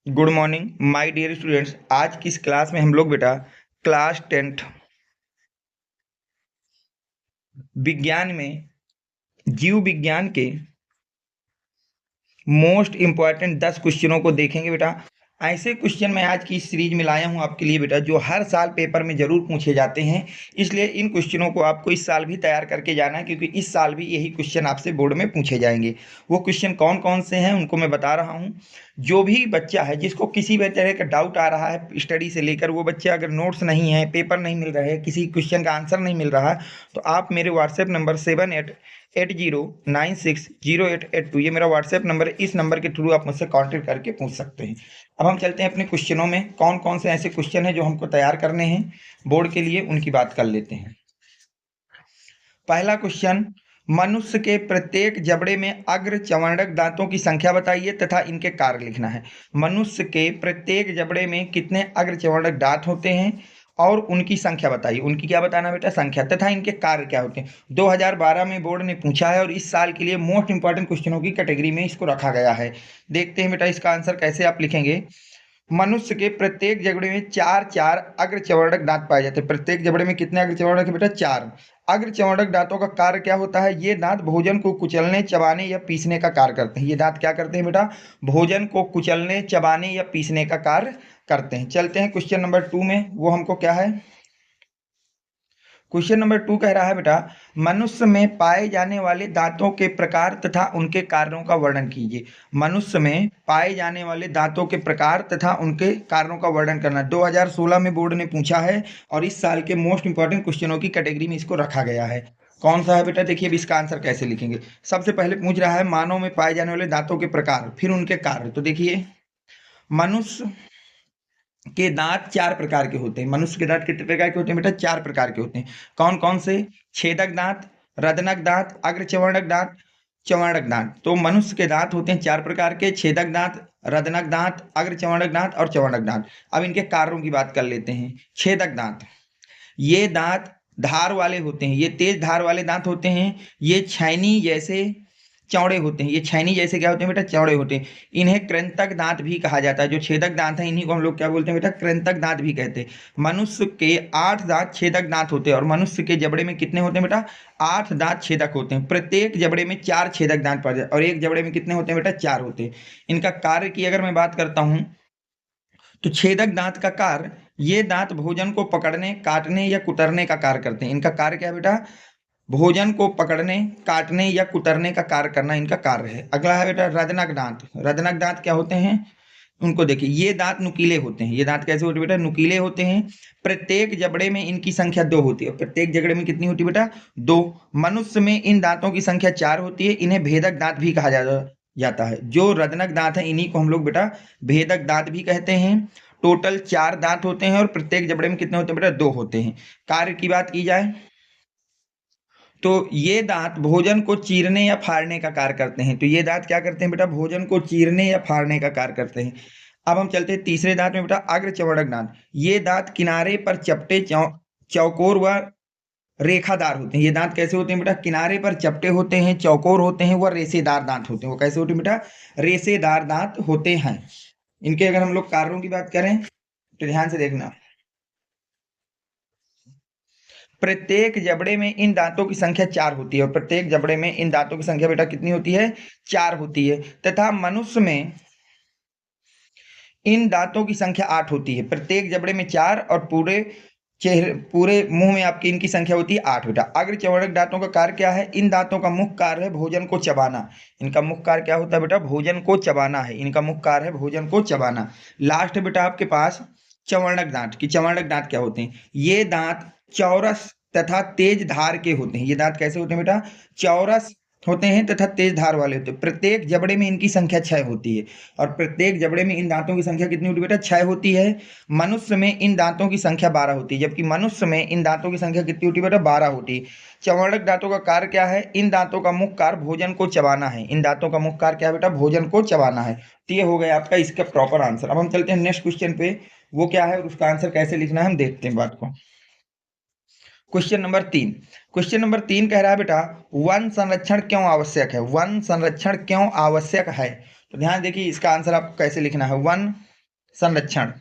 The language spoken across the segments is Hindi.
Good morning my dear students. आज की इस क्लास में हम लोग बेटा क्लास 10th विज्ञान में जीव विज्ञान के मोस्ट इंपॉर्टेंट 10 क्वेश्चनों को देखेंगे बेटा। ऐसे क्वेश्चन मैं आज की सीरीज में लाया हूं आपके लिए बेटा, जो हर साल पेपर में जरूर पूछे जाते हैं। इसलिए इन क्वेश्चनों को आपको इस साल भी तैयार करके जाना है, क्योंकि इस साल भी यही क्वेश्चन आपसे बोर्ड में पूछे जाएंगे। वो क्वेश्चन कौन कौन से हैं उनको मैं बता रहा हूँ। जो भी बच्चा है जिसको किसी भी तरह का डाउट आ रहा है स्टडी से लेकर, वो बच्चा अगर नोट्स नहीं है, पेपर नहीं मिल रहा है, किसी क्वेश्चन का आंसर नहीं मिल रहा, तो आप मेरे व्हाट्सएप नंबर 7880960882, ये मेरा व्हाट्सएप नंबर है। इस नंबर के थ्रू आप मुझसे कांटेक्ट करके पूछ सकते हैं। अब हम चलते हैं अपने क्वेश्चनों में। कौन कौन से ऐसे क्वेश्चन हैं जो हमको तैयार करने हैं बोर्ड के लिए, उनकी बात कर लेते हैं। पहला क्वेश्चन, मनुष्य के प्रत्येक जबड़े में अग्र चर्वणक दांतों की संख्या बताइए तथा इनके कार्य लिखना है। मनुष्य के प्रत्येक जबड़े में कितने अग्र चर्वणक दांत होते हैं और उनकी संख्या बताइए। उनकी क्या बताना बेटा? संख्या। तथा इनके कार्य क्या होते हैं। 2012 में बोर्ड ने पूछा है और इस साल के लिए मोस्ट इंपॉर्टेंट क्वेश्चनों की कैटेगरी में इसको रखा गया है। देखते हैं बेटा इसका आंसर कैसे आप लिखेंगे। मनुष्य के प्रत्येक जबड़े में चार चार अग्र चर्वणक दांत पाए जाते हैं। प्रत्येक जबड़े में कितने अग्र चर्वणक है बेटा? चार। अग्र चर्वणक दांतों का कार्य क्या होता है? ये दांत भोजन को कुचलने, चबाने या पीसने का कार्य करते हैं। ये दांत क्या करते हैं बेटा? भोजन को कुचलने, चबाने या पीसने का कार्य करते हैं। चलते हैं क्वेश्चन नंबर 2 में। वो हमको क्या है? क्वेश्चन नंबर 2 कह रहा है बेटा, मनुष्य में पाए जाने वाले दांतों के प्रकार तथा उनके कार्यों का वर्णन कीजिए। मनुष्य में पाए जाने वाले दांतों के प्रकार तथा उनके कार्यों का वर्णन करना। 2016 में बोर्ड ने पूछा है और इस साल के मोस्ट इंपॉर्टेंट क्वेश्चनों की कैटेगरी में इसको रखा गया है। कौन सा है बेटा? देखिए अब इसका आंसर कैसे लिखेंगे। सबसे पहले पूछ रहा है मानव में पाए जाने वाले दांतों के प्रकार, फिर उनके कार्य। तो देखिए, मनुष्य के दांत चार प्रकार के होते हैं। मनुष्य के दांत कितने प्रकार के होते हैं बेटा? चार प्रकार के होते हैं। कौन कौन से? छेदक दांत, रदनक दांत, अग्रचर्वणक दांत, चर्वणक दांत। तो मनुष्य के दांत होते हैं चार प्रकार के: छेदक दांत, रदनक दांत, अग्रचर्वणक दांत और चर्वणक दांत। अब इनके कार्यों की बात कर लेते हैं। छेदक दांत, ये दांत धार वाले होते हैं, ये तेज धार वाले दांत होते हैं। ये छैनी जैसे चौड़े होते हैं। ये छैनी जैसे क्या होते हैं बेटा? चौड़े होते हैं। इन्हें कृंतक दांत भी कहा जाता है। जो छेदक दांत है इन्हीं को हम लोग क्या बोलते हैं बेटा? कृंतक दांत भी कहते हैं। मनुष्य के 8 दांत छेदक दांत होते हैं और मनुष्य के जबड़े में कितने होते हैं बेटा? 8 दांत छेदक होते हैं। प्रत्येक जबड़े में 4 छेदक दांत पाए जाते हैं और एक जबड़े में कितने होते हैं बेटा? 4 होते हैं। इनका कार्य की अगर मैं बात करता हूं, तो छेदक दांत का कार्य, ये दांत भोजन को पकड़ने, काटने या कुतरने का कार्य करते हैं। इनका कार्य क्या है बेटा? भोजन को पकड़ने, काटने या कुतरने का कार्य करना इनका कार्य है। अगला है बेटा रदनक दांत। रदनक दांत क्या होते हैं? उनको देखिए, ये दांत नुकीले होते हैं। ये दांत कैसे होते हैं बेटा? नुकीले होते हैं। प्रत्येक जबड़े में इनकी संख्या 2 होती है। प्रत्येक जबड़े में कितनी होती है बेटा? 2। मनुष्य में इन दांतों की संख्या 4 होती है। इन्हें भेदक दांत भी कहा जाता है। जो रदनक दांत है इन्हीं को हम लोग बेटा भेदक दांत भी कहते हैं। टोटल 4 दांत होते हैं और प्रत्येक जबड़े में कितने होते हैं बेटा? 2 होते हैं। कार्य की बात की जाए तो ये दांत भोजन को चीरने या फाड़ने का कार्य करते हैं। तो ये दांत क्या करते हैं बेटा? भोजन को चीरने या फाड़ने का कार्य करते हैं। अब हम चलते हैं तीसरे दांत में बेटा, अग्र चर्वणक दांत। ये दांत किनारे पर चपटे, चौकोर व रेखादार होते हैं। ये दांत कैसे होते हैं बेटा? किनारे पर चपटे होते हैं, चौकोर होते हैं, व रेसेदार दांत होते हैं। वो कैसे होते हैं बेटा? रेसेदार दांत होते हैं। इनके अगर हम लोग कार्यों की बात करें तो ध्यान से देखना, प्रत्येक जबड़े में इन दांतों की संख्या 4 होती है और प्रत्येक जबड़े में इन दांतों की संख्या बेटा कितनी होती है? 4 होती है। तथा मनुष्य में इन दांतों की संख्या 8 होती है। प्रत्येक जबड़े में 4 और पूरे चेहरे, पूरे मुंह में आपकी इनकी संख्या होती है 8 बेटा। अग्र चर्वणक दांतों का कार्य क्या है? इन दांतों का मुख्य कार्य है भोजन को चबाना। इनका मुख्य कार्य क्या होता है बेटा? भोजन को चबाना है। इनका मुख्य कार्य है भोजन को चबाना। लास्ट बेटा आपके पास चर्वणक दांत। कि चर्वणक दांत क्या होते हैं? ये दांत चौरस तथा तेज धार के होते हैं। ये दांत कैसे होते हैं बेटा? चौरस होते हैं तथा तेज धार वाले होते हैं। प्रत्येक जबड़े में इनकी संख्या 6 होती है और प्रत्येक जबड़े में इन दांतों की संख्या कितनी होती है बेटा? 6 होती है। मनुष्य में इन दांतों की संख्या 12 होती है, जबकि मनुष्य में इन दांतों की संख्या कितनी होती है बेटा? 12 होती है। चर्वणक दांतों का कार्य क्या है? इन दांतों का मुख्य कार्य भोजन को चबाना है। इन दांतों का मुख्य कार्य क्या है बेटा? भोजन को चबाना है। तो ये हो गया आपका इसका प्रॉपर आंसर। अब हम चलते हैं नेक्स्ट क्वेश्चन पे। वो क्या है और उसका आंसर कैसे लिखना है हम देखते हैं बात को। Question number 3। क्वेश्चन नंबर 3 कह रहा है बेटा, वन संरक्षण क्यों आवश्यक है? वन संरक्षण क्यों आवश्यक है? तो ध्यान देखिए इसका आंसर आपको कैसे लिखना है। वन संरक्षण।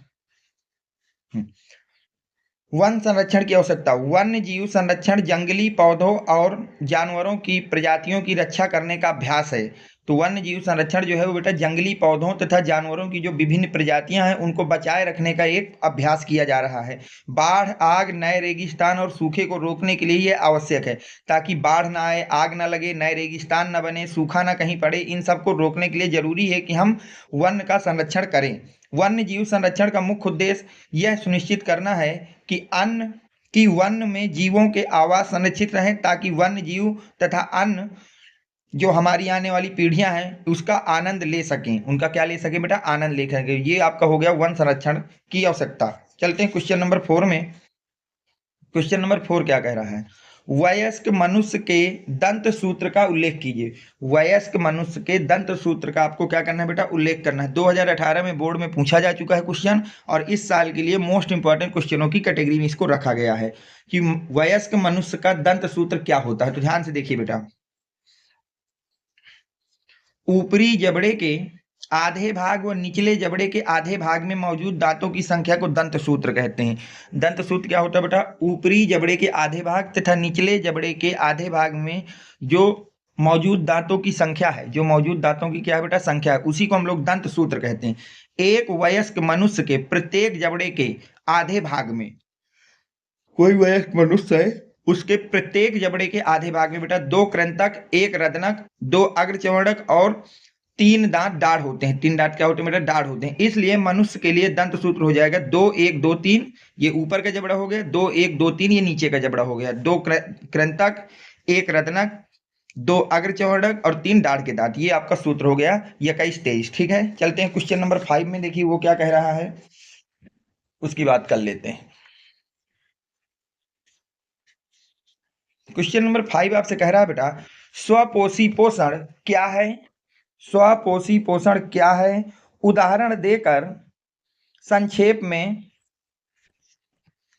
वन संरक्षण की आवश्यकता। वन्य जीव संरक्षण जंगली पौधों और जानवरों की प्रजातियों की रक्षा करने का अभ्यास है। तो वन्य जीव संरक्षण जो है वो बेटा जंगली पौधों तथा जानवरों की जो विभिन्न प्रजातियां हैं उनको बचाए रखने का एक अभ्यास किया जा रहा है। बाढ़, आग, नए रेगिस्तान और सूखे को रोकने के लिए ये आवश्यक है, ताकि बाढ़ ना आए, आग ना लगे, नए रेगिस्तान न बने, सूखा ना कहीं पड़े। इन सबको रोकने के लिए जरूरी है कि हम वन का संरक्षण करें। वन्य जीव संरक्षण का मुख्य उद्देश्य यह सुनिश्चित करना है कि वन में जीवों के आवास संरक्षित रहें, ताकि वन्य जीव तथा अन्य जो हमारी आने वाली पीढ़ियां हैं उसका आनंद ले सकें। उनका क्या ले सकें बेटा? आनंद ले सकें। ये आपका हो गया वन संरक्षण की आवश्यकता। चलते हैं क्वेश्चन नंबर 4 में। क्वेश्चन नंबर 4 क्या कह रहा है? वयस्क मनुष्य के दंत सूत्र का उल्लेख कीजिए। वयस्क मनुष्य के दंत सूत्र का आपको क्या करना है बेटा? उल्लेख करना है। 2018 में बोर्ड में पूछा जा चुका है क्वेश्चन, और इस साल के लिए मोस्ट इंपॉर्टेंट क्वेश्चनों की कैटेगरी में इसको रखा गया है कि वयस्क मनुष्य का दंत सूत्र क्या होता है। तो ध्यान से देखिए बेटा, ऊपरी जबड़े के आधे भाग व निचले जबड़े के आधे भाग में मौजूद दांतों की संख्या को दंत सूत्र कहते हैं। दंत सूत्र क्या होता है बेटा? ऊपरी जबड़े के आधे भाग तथा निचले जबड़े के आधे भाग में जो मौजूद दांतों की संख्या है, जो मौजूद दांतों की क्या है बेटा? संख्या है, उसी को हम लोग दंत सूत्र कहते हैं। एक वयस्क मनुष्य के प्रत्येक जबड़े के आधे भाग में, कोई वयस्क मनुष्य है उसके प्रत्येक जबड़े के आधे भाग में बेटा 2 कृंतक, 1 रदनक, 2 अग्रचर्वणक और 3 दांत दाढ़ होते हैं। 3 दांत क्या होते हैं बेटा? दाढ़ होते हैं। इसलिए मनुष्य के लिए दंत सूत्र हो जाएगा 2 1 2 3, ये ऊपर का जबड़ा हो गया, 2 1 2 3 ये नीचे का जबड़ा हो गया, 2 कृंतक, 1 रदनक, 2 अग्रचर्वणक और 3 दाढ़ के दांत। ये आपका सूत्र हो गया 21 23। ठीक है, चलते हैं क्वेश्चन नंबर 5 में। देखिए वो क्या कह रहा है, उसकी बात कर लेते हैं। क्वेश्चन नंबर 5 आपसे कह रहा है बेटा, स्वपोषी पोषण क्या है? स्वपोषी पोषण क्या है? उदाहरण देकर संक्षेप में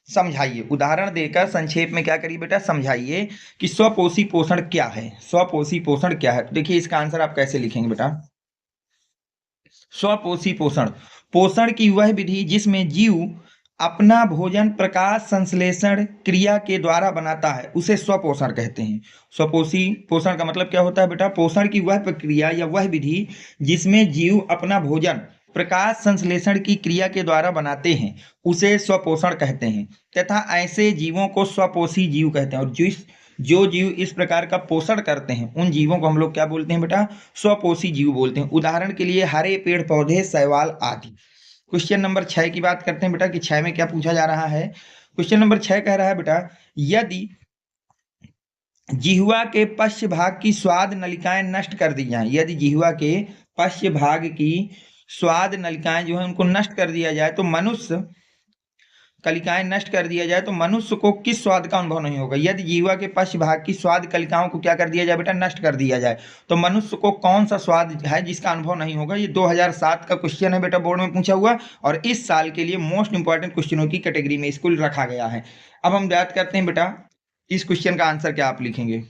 समझाइए। उदाहरण देकर संक्षेप में क्या करिए बेटा? समझाइए कि स्वपोषी पोषण क्या है। स्वपोषी पोषण क्या है? तो देखिए इसका आंसर आप कैसे लिखेंगे बेटा? स्वपोषी पोषण, पोषण की वह विधि जिसमें जीव अपना भोजन प्रकाश संश्लेषण क्रिया के द्वारा बनाता है, उसे स्वपोषण कहते हैं। स्वपोषी पोषण का मतलब क्या होता है बेटा? पोषण की वह प्रक्रिया या वह विधि जिसमें जीव अपना भोजन प्रकाश संश्लेषण की क्रिया के द्वारा बनाते हैं, उसे स्वपोषण कहते हैं। तथा ऐसे जीवों को स्वपोषी जीव कहते हैं। और जो जीव इस प्रकार का पोषण करते हैं उन जीवों को हम लोग क्या बोलते हैं बेटा? स्वपोषी जीव बोलते हैं। उदाहरण के लिए हरे पेड़ पौधे, शैवाल आदि। क्वेश्चन नंबर 6 की बात करते हैं बेटा कि 6 में क्या पूछा जा रहा है। क्वेश्चन नंबर 6 कह रहा है बेटा, यदि जिह्वा के पश्च भाग की स्वाद नलिकाएं नष्ट कर दी जाएं, यदि जिह्वा के पश्च भाग की स्वाद नलिकाएं जो है उनको नष्ट कर दिया जाए तो मनुष्य कलिकाएं नष्ट कर दिया जाए तो मनुष्य को किस स्वाद का अनुभव नहीं होगा? यदि जीवा के पश्च भाग की स्वाद कलिकाओं को क्या कर दिया जाए बेटा? नष्ट कर दिया जाए तो मनुष्य को कौन सा स्वाद है जिसका अनुभव नहीं होगा? ये 2007 का क्वेश्चन है बेटा, बोर्ड में पूछा हुआ, और इस साल के लिए मोस्ट इंपॉर्टेंट क्वेश्चनों की कैटेगरी में इसको रखा गया है। अब हम बात करते हैं बेटा इस क्वेश्चन का आंसर क्या आप लिखेंगे।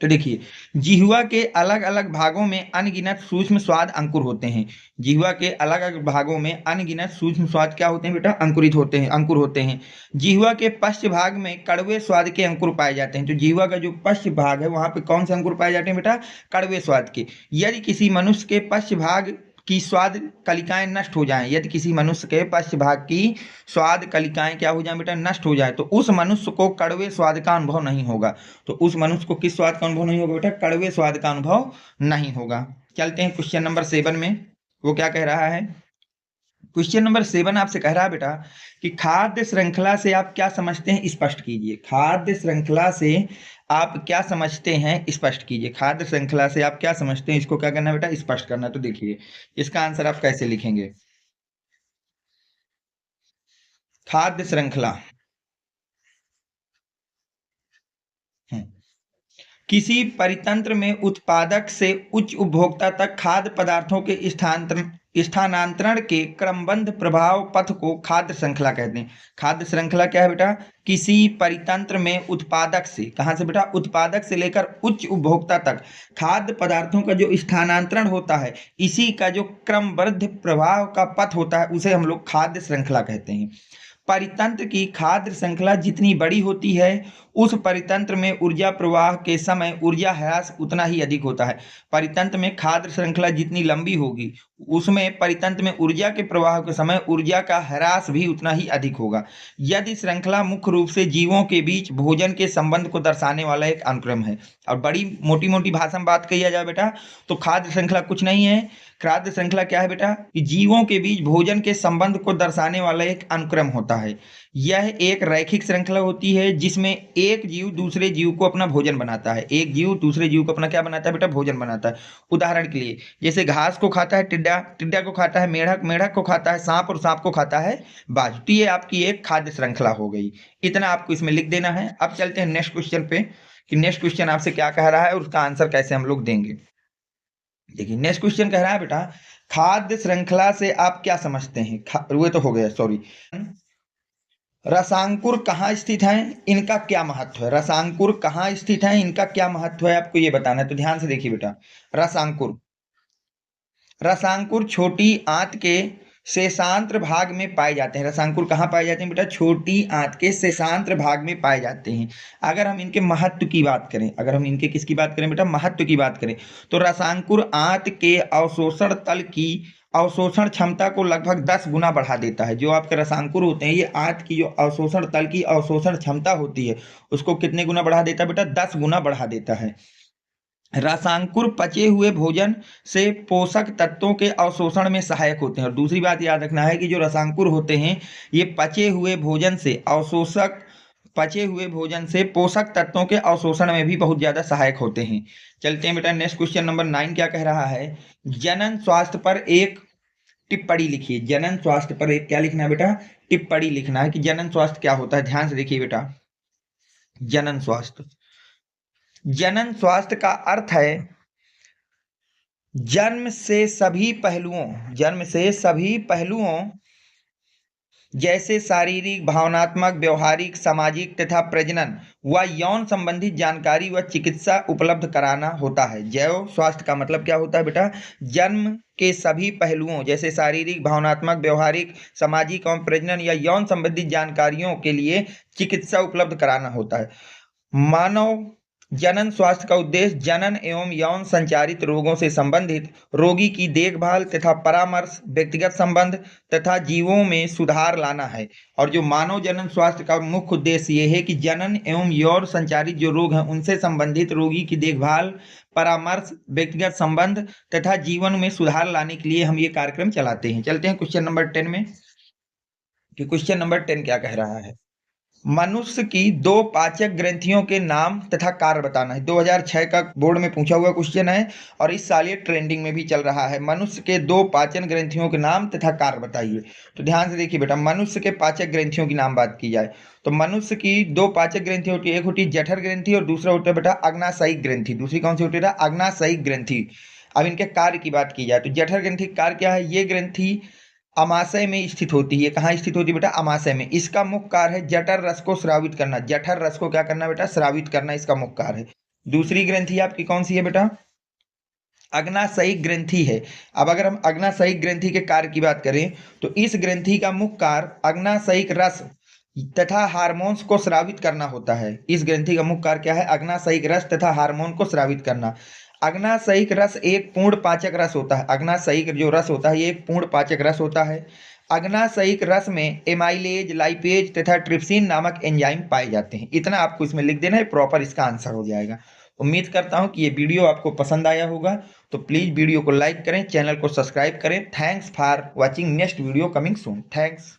तो देखिए, जिह्वा के अलग अलग भागों में अनगिनत सूक्ष्म स्वाद अंकुर होते हैं। जिह्वा के अलग अलग भागों में अनगिनत सूक्ष्म स्वाद क्या होते हैं बेटा? अंकुरित होते हैं, अंकुर होते हैं। जिह्वा के पश्च भाग में कड़वे स्वाद के अंकुर पाए जाते हैं। तो जिह्वा का जो पश्च भाग है वहां पे कौन से अंकुर पाए जाते हैं बेटा? कड़वे स्वाद के। यदि किसी मनुष्य के पश्च भाग की स्वाद कलिकाएं नष्ट हो जाएं, यदि किसी मनुष्य के पश्च भाग की स्वाद कलिकाएं क्या हो जाए बेटा? नष्ट हो जाए, तो उस मनुष्य को कड़वे स्वाद का अनुभव नहीं होगा। तो उस मनुष्य को किस स्वाद का अनुभव नहीं होगा बेटा? कड़वे स्वाद का अनुभव नहीं होगा। चलते हैं क्वेश्चन नंबर 7 में, वो क्या कह रहा है। क्वेश्चन नंबर 7 आपसे कह रहा है बेटा कि खाद्य श्रृंखला से आप क्या समझते हैं, स्पष्ट कीजिए। खाद्य श्रृंखला से आप क्या समझते हैं, स्पष्ट कीजिए। खाद्य श्रृंखला से आप क्या समझते हैं, इसको क्या करना है बेटा? स्पष्ट करना है। तो देखिए इसका आंसर आप कैसे लिखेंगे। खाद्य श्रृंखला, किसी परितंत्र में उत्पादक से उच्च उपभोक्ता तक खाद्य पदार्थों के स्थानांतरण के क्रमबद्ध प्रभाव पथ को खाद्य श्रृंखला कहते हैं। खाद्य श्रृंखला क्या है बेटा? किसी परितंत्र में उत्पादक से, कहां से बेटा? उत्पादक से लेकर उच्च उपभोक्ता तक खाद्य पदार्थों का जो स्थानांतरण होता है, इसी का जो क्रमबद्ध प्रभाव का पथ होता है, उसे हम लोग खाद्य श्रृंखला कहते हैं। परितंत्र की खाद्य श्रृंखला जितनी बड़ी होती है, उस परितंत्र में ऊर्जा प्रवाह के समय ऊर्जा ह्रास उतना ही अधिक होता है। परितंत्र में खाद्य श्रृंखला जितनी लंबी होगी, उसमें परितंत्र में ऊर्जा के प्रवाह के समय ऊर्जा का ह्रास भी उतना ही अधिक होगा। यदि श्रृंखला मुख्य रूप से जीवों के बीच भोजन के संबंध को दर्शाने वाला एक अनुक्रम है, और बड़ी मोटी मोटी भाषा में बात कही जाए बेटा, तो खाद्य श्रृंखला कुछ नहीं है। खाद्य श्रृंखला क्या है बेटा? कि जीवों के बीच भोजन के संबंध को दर्शाने वाला एक अनुक्रम होता है। यह एक रैखिक श्रृंखला होती है जिसमें एक जीव दूसरे जीव को अपना भोजन बनाता है। एक जीव दूसरे जीव को अपना क्या बनाता है बेटा? भोजन बनाता है। उदाहरण के लिए, जैसे घास को खाता है टिड्डा, टिड्डा को खाता है मेढक, मेढक को खाता है सांप, और सांप को खाता है बाज। तो ये आपकी एक खाद्य श्रृंखला हो गई। इतना आपको इसमें लिख देना है। अब चलते हैं नेक्स्ट क्वेश्चन पे, कि नेक्स्ट क्वेश्चन आपसे क्या कह रहा है और उसका आंसर कैसे हम लोग देंगे। देखिए नेक्स्ट क्वेश्चन कह रहा है बेटा, खाद्य श्रृंखला से आप क्या समझते हैं? वो तो हो गया, सॉरी। रसांकुर कहाँ स्थित है, इनका क्या महत्व है? रसांकुर कहाँ स्थित है, इनका क्या महत्व है, आपको ये बताना है। तो ध्यान से देखिए बेटा, रसांकुर, रसांकुर छोटी आंत के शेषांत्र भाग में पाए जाते हैं। रसांकुर कहाँ पाए जाते हैं बेटा? छोटी आंत के शेषांत्र भाग में पाए जाते हैं। अगर हम इनके महत्व की बात करें, अगर हम इनके किसकी बात करें बेटा? महत्व की बात करें, तो रसांकुर आंत के अवशोषण तल की अवशोषण क्षमता को लगभग 10 गुना बढ़ा देता है। जो आपके रसांकुर होते हैं, ये आंत की जो अवशोषण तल की अवशोषण क्षमता होती है, उसको कितने गुना बढ़ा देता है बेटा? 10 गुना बढ़ा देता है। रसांकुर पचे हुए भोजन से पोषक तत्वों के अवशोषण में सहायक होते हैं। और दूसरी बात याद रखना है कि जो रसांकुर होते हैं, ये पचे हुए भोजन से पोषक तत्वों के अवशोषण में भी बहुत ज्यादा सहायक होते हैं। चलते हैं बेटा नेक्स्ट क्वेश्चन नंबर 9 क्या कह रहा है? जनन स्वास्थ्य पर एक टिप्पणी लिखिए। जनन स्वास्थ्य पर एक क्या लिखना है बेटा? टिप्पणी लिखना है कि जनन स्वास्थ्य क्या होता है। ध्यान से देखिए बेटा, जनन स्वास्थ्य, जनन स्वास्थ्य का अर्थ है जन्म से सभी पहलुओं जैसे शारीरिक, भावनात्मक, व्यवहारिक, सामाजिक तथा प्रजनन व यौन संबंधित जानकारी व चिकित्सा उपलब्ध कराना होता है। जैव स्वास्थ्य का मतलब क्या होता है बेटा? जन्म के सभी पहलुओं जैसे शारीरिक, भावनात्मक, व्यवहारिक, सामाजिक एवं प्रजनन या यौन संबंधित जानकारियों के लिए चिकित्सा उपलब्ध कराना होता है। मानव जनन स्वास्थ्य का उद्देश्य जनन एवं यौन संचारित रोगों से संबंधित रोगी की देखभाल तथा परामर्श, व्यक्तिगत संबंध तथा जीवों में सुधार लाना है। और जो मानव जनन स्वास्थ्य का मुख्य उद्देश्य ये है कि जनन एवं यौन संचारित जो रोग हैं, उनसे संबंधित रोगी की देखभाल, परामर्श, व्यक्तिगत संबंध तथा जीवन में सुधार लाने के लिए हम ये कार्यक्रम चलाते हैं। चलते हैं क्वेश्चन नंबर 10 में, कि क्वेश्चन नंबर 10 क्या कह रहा है? मनुष्य की 2 पाचक ग्रंथियों के नाम तथा कार्य बताना है। 2006 का बोर्ड में पूछा हुआ क्वेश्चन है और इस साल ये ट्रेंडिंग में भी चल रहा है। मनुष्य के 2 पाचन ग्रंथियों के नाम तथा कार्य बताइए। तो ध्यान से देखिए बेटा, मनुष्य के पाचक ग्रंथियों की नाम बात की जाए तो मनुष्य की 2 पाचक ग्रंथि होती है। एक होती है जठर ग्रंथि और दूसरा होता है बेटा अग्नाशयिक ग्रंथि। दूसरी कौन सी होती है? अग्नाशयिक ग्रंथि। अब इनके कार्य की बात की जाए तो जठर ग्रंथि कार्य क्या है? ये ग्रंथि अमाशय में स्थित होती है। कहाँ स्थित होती है बेटा? अमाशय में। इसका मुख्य कार्य है जठर रस को स्रावित करना। जठर रस को क्या करना बेटा? स्रावित करना इसका मुख्य कार्य है। दूसरी ग्रंथि आपकी कौन सी है बेटा? अग्नाशयिक ग्रंथि है। अब अगर हम अग्नाशयिक ग्रंथि के कार्य की बात करें तो इस ग्रंथि का मुख्य कार्य अग्नाशयिक रस तथा हार्मोन्स को स्रावित करना होता है। इस ग्रंथि का मुख्य कार्य क्या है? अग्नाशयिक रस तथा हार्मोन को स्रावित करना। अग्नाशयिक रस एक पूर्ण पाचक रस होता है। अग्नाशयिक जो रस होता है ये एक पूर्ण पाचक रस होता है। अग्नाशयिक रस में एमाइलेज, लाइपेज तथा ट्रिप्सिन नामक एंजाइम पाए जाते हैं। इतना आपको इसमें लिख देना है, प्रॉपर इसका आंसर हो जाएगा। उम्मीद करता हूं कि ये वीडियो आपको पसंद आया होगा, तो प्लीज वीडियो को लाइक करें, चैनल को सब्सक्राइब करें। Thanks for watching, next video coming soon. Thanks.